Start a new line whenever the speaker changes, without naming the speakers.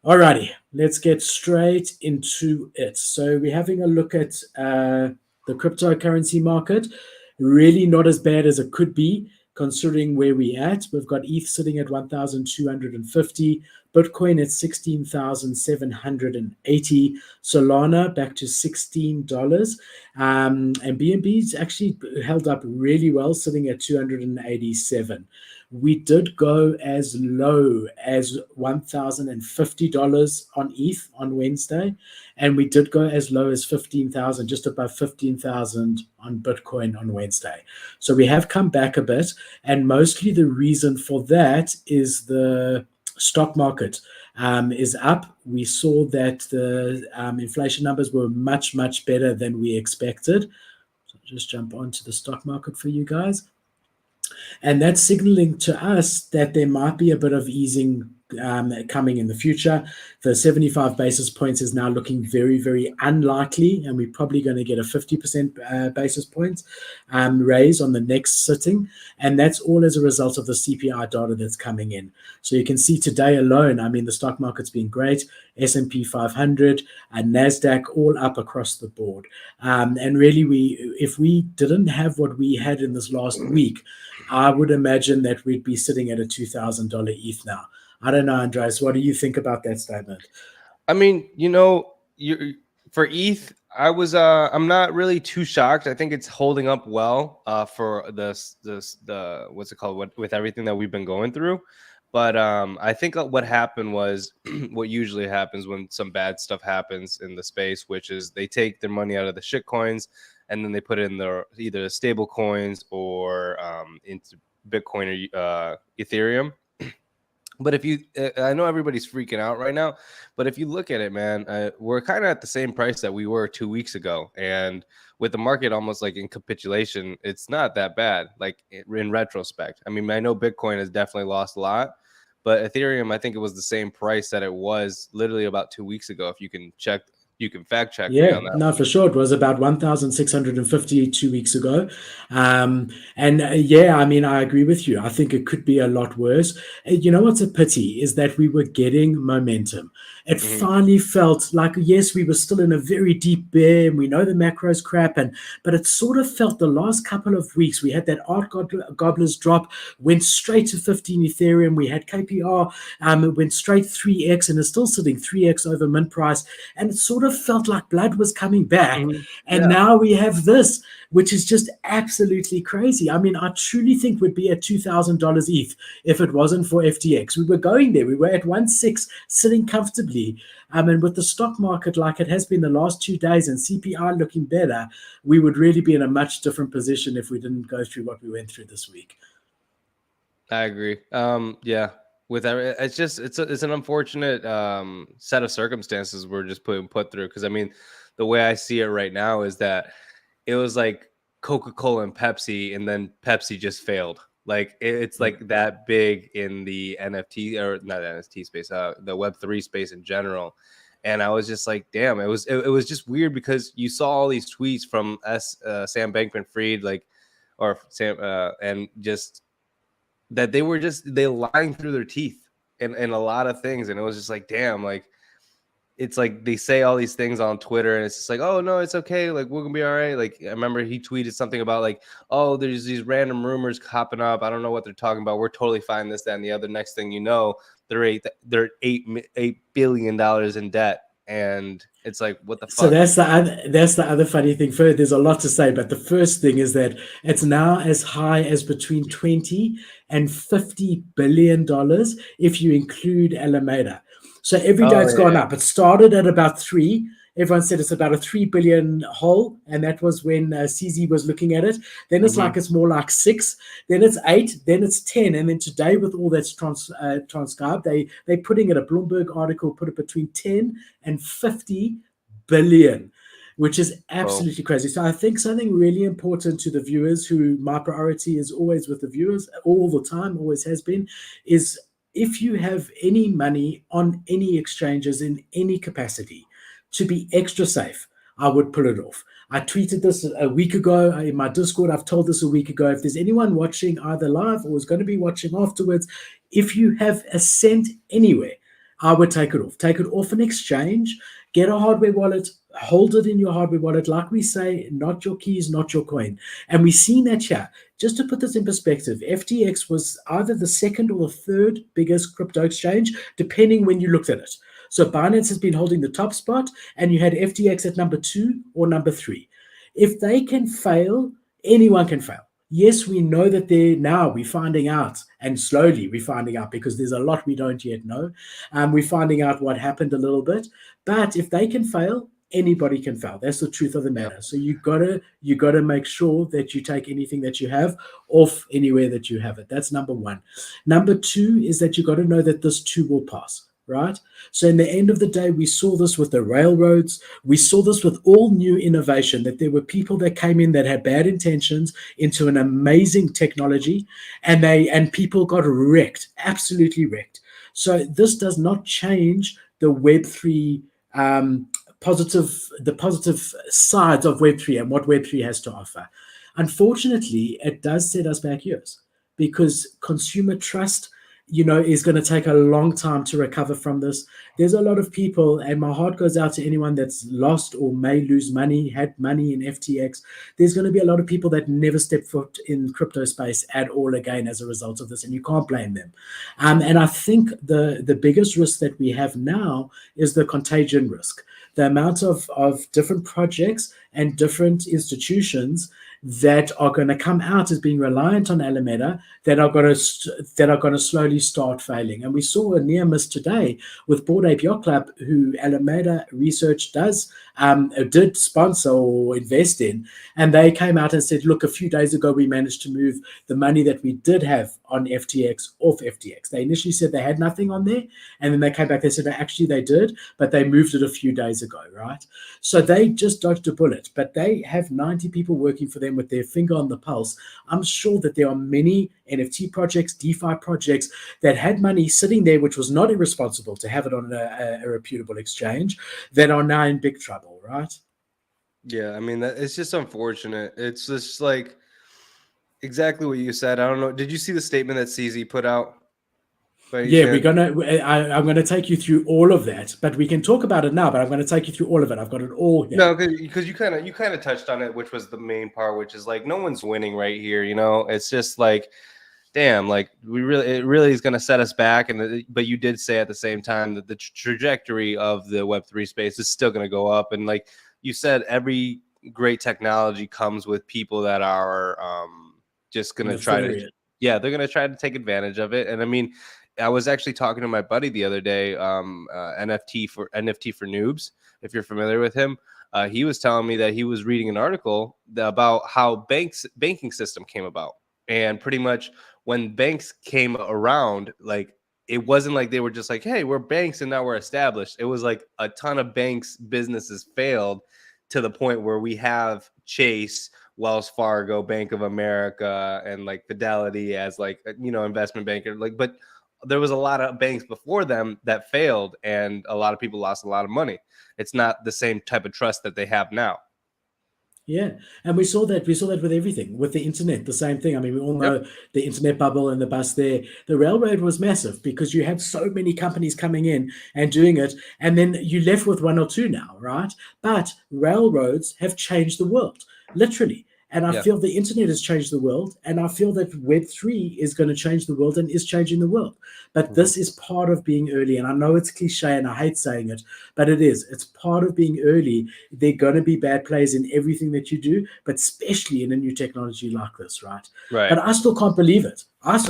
Alrighty, let's get straight into it. So we're having a look at the cryptocurrency market. Really not as bad as it could be considering where we're at. We've got ETH sitting at 1,250, Bitcoin at 16,780, Solana back to $16, and BNB's actually held up really well, sitting at 287. We did go as low as $1,050 on ETH on Wednesday, and we did go as low as 15,000, just above 15,000 on Bitcoin on Wednesday. So we have come back a bit, and mostly the reason for that is the stock market is up. We saw that the inflation numbers were much, much better than we expected. So I'll just jump onto the stock market for you guys. And that's signaling to us that there might be a bit of easing coming in the future. The 75 basis points is now looking very, very unlikely, and we're probably going to get a 50% basis points raise on the next sitting. And that's all as a result of the CPI data that's coming in. So you can see today alone, I mean, the stock market's been great. S&P 500 and NASDAQ all up across the board. And really, if we didn't have what we had in this last week, I would imagine that we'd be sitting at a $2,000 ETH now. I don't know, Andreas. What do you think about that statement?
I mean, for ETH, I'm not really too shocked. I think it's holding up well for the what's it called, with everything that we've been going through. But I think what happened was what usually happens when some bad stuff happens in the space, which is they take their money out of the shit coins and then they put it in their either stable coins or into Bitcoin or Ethereum. But I know everybody's freaking out right now, but if you look at it, man, we're kind of at the same price that we were 2 weeks ago. And with the market almost like in capitulation, it's not that bad, like in retrospect. I mean, I know Bitcoin has definitely lost a lot, but Ethereum, I think it was the same price that it was literally about 2 weeks ago. If you can check, you can fact check me
Yeah,
on that.
no, for sure. It was about 1,650 2 weeks ago. And yeah, I mean, I agree with you. I think it could be a lot worse. You know what's a pity is that we were getting momentum. It finally felt like, yes, we were still in a very deep bear and we know the macros crap, but it sort of felt the last couple of weeks. We had that art gobblers drop, went straight to 15 Ethereum. We had KPR, it went straight 3x and is still sitting 3x over mint price. And it sort of felt like blood was coming back. And
Yeah.
now we have this, which is just absolutely crazy. I mean, I truly think we'd be at $2,000 ETH if it wasn't for FTX. We were going there. We were at 1.6 sitting comfortably. And with the stock market like it has been the last 2 days and CPI looking better, we would really be in a much different position if we didn't go through what we went through this week.
I agree. Yeah, it's an unfortunate set of circumstances we're just put through. Because I mean, the way I see it right now is that it was like Coca-Cola and Pepsi, and then Pepsi just failed. Like it's like that big in the NFT or not NFT space, the Web3 space in general. And I was just like, damn, it was just weird because you saw all these tweets from Sam Bankman-Fried, like, or Sam, and just that they lying through their teeth in a lot of things. And it was just like, damn, like it's like they say all these things on Twitter and it's just like, oh no, it's okay, like we're gonna be all right. Like I remember he tweeted something about like, oh, there's these random rumors popping up, I don't know what they're talking about, we're totally fine, this, that, and the other. Next thing you know, they're $8 billion in debt. And it's like, what the
So
fuck?
that's the other funny thing. First, there's a lot to say, but the first thing is that it's now as high as between 20 and $50 billion if you include Alameda. So every day
Oh
it's gone
yeah.
up. It started at about three. Everyone said it's about a 3 billion hole, and that was when CZ was looking at it. Then it's more like six, then it's eight, then it's 10, and then today with all that's transcribed, they're putting it. A Bloomberg article put it between 10 and 50 billion, which is
Oh.
absolutely crazy. So I think something really important to the viewers, who my priority is always with the viewers all the time, always has been, is if you have any money on any exchanges in any capacity, to be extra safe, I would pull it off. I tweeted this a week ago in my Discord. I've told this a week ago. If there's anyone watching either live or is going to be watching afterwards, if you have a cent anywhere, I would take it off. Take it off an exchange, get a hardware wallet, hold it in your hardware wallet. Like we say, not your keys, not your coin. And we've seen that here. Just to put this in perspective, FTX was either the second or the third biggest crypto exchange, depending when you looked at it. So Binance has been holding the top spot, and you had FTX at number 2 or number 3. If they can fail, anyone can fail. Yes, we know that we're finding out, and slowly we're finding out because there's a lot we don't yet know. We're finding out what happened a little bit, but if they can fail, anybody can fail. That's the truth of the
Yeah.
matter. So you gotta make sure that you take anything that you have off anywhere that you have it. That's number one. Number two is that you got to know that this too will pass. Right. So, in the end of the day, we saw this with the railroads. We saw this with all new innovation, that there were people that came in that had bad intentions into an amazing technology, and people got wrecked, absolutely wrecked. So, this does not change the Web3 the positive sides of Web3 and what Web3 has to offer. Unfortunately, it does set us back years because consumer trust, is going to take a long time to recover from this. There's a lot of people, and my heart goes out to anyone that's lost or may lose money, had money in FTX. There's going to be a lot of people that never step foot in crypto space at all again as a result of this, and you can't blame them. And I think the biggest risk that we have now is the contagion risk. The amount of different projects and different institutions that are going to come out as being reliant on Alameda that are going to slowly start failing. And we saw a near miss today with Bored Ape Yacht Club, who Alameda Research did sponsor or invest in, and they came out and said, "Look, a few days ago we managed to move the money that we did have on FTX off FTX." They initially said they had nothing on there, and then they came back. They said actually they did, but they moved it a few days ago, right? So they just dodged a bullet, but they have 90 people working for them with their finger on the pulse. I'm sure that there are many NFT projects, DeFi projects that had money sitting there, which was not irresponsible to have it on a reputable exchange, that are now in big trouble, right?
Yeah, I mean, it's just unfortunate. It's just like exactly what you said. I don't know. Did you see the statement that CZ put out? By any
Yeah,
chance?
I'm gonna take you through all of that, but we can talk about it now. But I'm gonna take you through all of it. I've got it all here.
No, because you kind of touched on it, which was the main part, which is like no one's winning right here. It's just like, damn, like it really is going to set us back. But you did say at the same time that the trajectory of the Web3 space is still going to go up, and like you said, every great technology comes with people that are just going to try to, yeah, they're going to try to take advantage of it. And I mean, I was actually talking to my buddy the other day, NFT for Noobs, if you're familiar with him. He was telling me that he was reading an article about how banking system came about, and pretty much when banks came around, like it wasn't like they were just like, hey, we're banks and now we're established. It was like a ton of banks businesses failed to the point where we have Chase, Wells Fargo, Bank of America, and like Fidelity as like investment banker. Like, but there was a lot of banks before them that failed, and a lot of people lost a lot of money. It's not the same type of trust that they have now.
Yeah, and we saw that with everything, with the internet, the same thing. I mean, we all know the internet bubble and the bust there. The railroad was massive because you had so many companies coming in and doing it, and then you left with one or two now, right? But railroads have changed the world, literally. And I feel the internet has changed the world, and I feel that Web3 is going to change the world and is changing the world. But this is part of being early. And I know it's cliche and I hate saying it, but it is. It's part of being early. There are going to be bad players in everything that you do, but especially in a new technology like this, right?
Right.
But I still can't believe it.